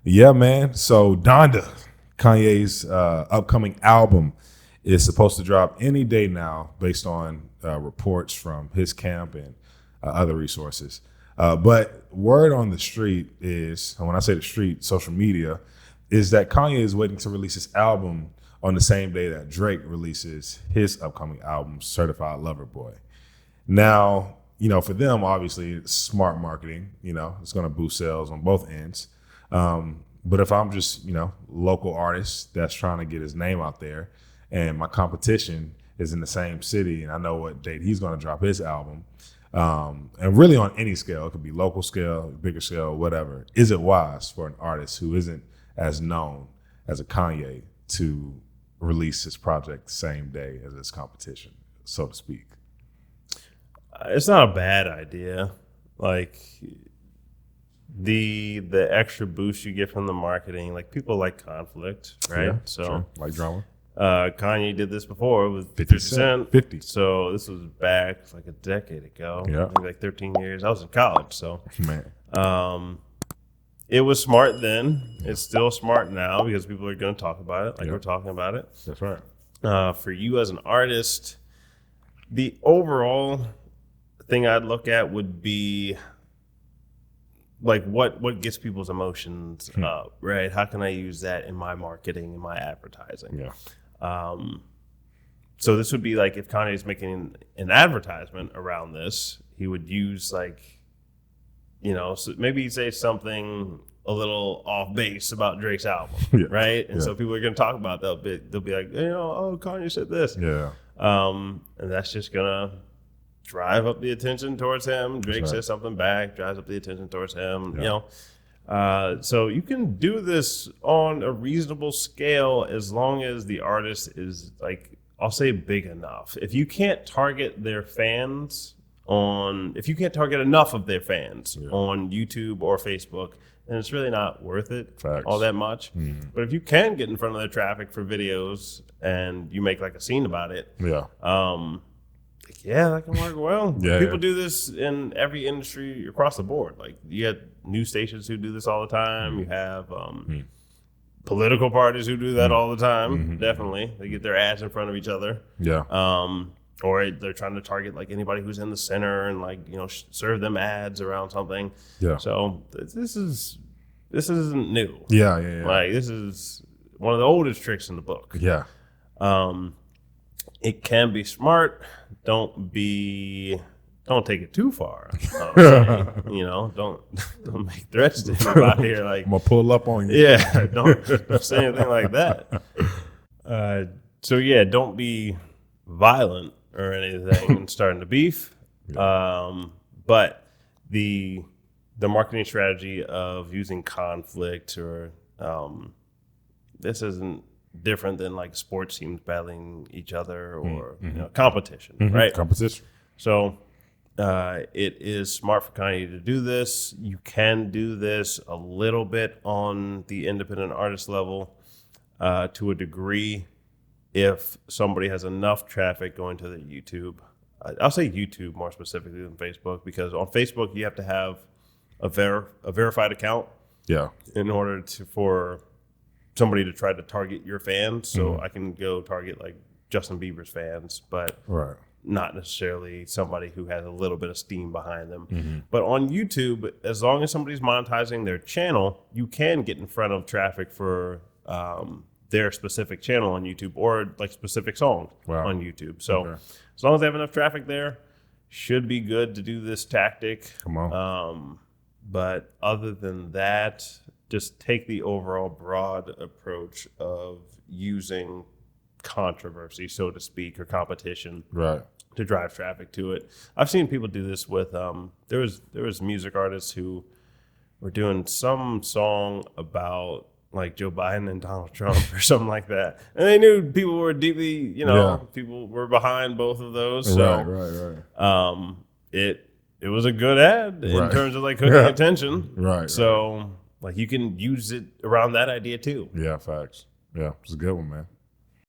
Yeah, man. So Donda, Kanye's upcoming album, is supposed to drop any day now based on reports from his camp and other resources. But word on the street is, and when I say the street, social media, is that Kanye is waiting to release his album on the same day that Drake releases his upcoming album, Certified Lover Boy. Now, for them, obviously, it's smart marketing. It's going to boost sales on both ends. But if I'm just, local artist that's trying to get his name out there and my competition is in the same city and I know what date he's going to drop his album, and really on any scale, it could be local scale, bigger scale, whatever, is it wise for an artist who isn't as known as a Kanye to release his project the same day as his competition, so to speak? It's not a bad idea. Like the extra boost you get from the marketing, like people like conflict, right? Yeah, so sure. Like drama. Kanye did this before with 50 Cent. 50. So this was back like a decade ago. Yeah. Maybe like 13 years. I was in college, so Man. It was smart then. It's still smart now because people are going to talk about it, like Yeah. we're talking about it. That's right. For you as an artist, the overall thing I'd look at would be like what gets people's emotions up, right? How can I use that in my marketing and my advertising? Yeah. So this would be like if Kanye's making an advertisement around this, he would use so maybe he'd say something a little off base about Drake's album, Yeah. right? And Yeah. so people are going to talk about that. They'll be like, oh, Kanye said this. Yeah. And that's just going to drive up the attention towards him. Drake right. says something back, drives up the attention towards him, Yeah. So you can do this on a reasonable scale as long as the artist is, like, I'll say big enough. If you can't target their fans if you can't target enough of their fans on YouTube or Facebook, then it's really not worth it Facts. all that much. But if you can get in front of their traffic for videos and you make like a scene about it, Yeah. that can work well. Yeah. People do this in every industry across the board. Like you have news stations who do this all the time. You have political parties who do that all the time. Definitely, they get their ads in front of each other. Yeah. Or they're trying to target like anybody who's in the center and serve them ads around something. Yeah. So this isn't new. Yeah. Like this is one of the oldest tricks in the book. Yeah. It can be smart. Don't take it too far. Don't make threats to anybody here. Like I'm gonna pull up on you. Yeah, don't say anything like that. Don't be violent or anything and starting to beef. But the marketing strategy of using conflict or this isn't different than like sports teams battling each other or competition, right? Competition. So it is smart for Kanye to do this. You can do this a little bit on the independent artist level to a degree if somebody has enough traffic going to their YouTube. I'll say YouTube more specifically than Facebook, because on Facebook you have to have a verified account in order for somebody to try to target your fans. So I can go target like Justin Bieber's fans, but not necessarily somebody who has a little bit of steam behind them. But on YouTube, as long as somebody's monetizing their channel, you can get in front of traffic for their specific channel on YouTube or like specific songs on YouTube. So as long as they have enough traffic there, should be good to do this tactic. Come on. But other than that, just take the overall broad approach of using controversy, so to speak, or competition to drive traffic to it. I've seen people do this with there was music artists who were doing some song about like Joe Biden and Donald Trump or something like that, and they knew people were deeply, people were behind both of those. So it was a good ad in terms of like hooking attention. So like you can use it around that idea too. Yeah, facts. Yeah, it's a good one, man.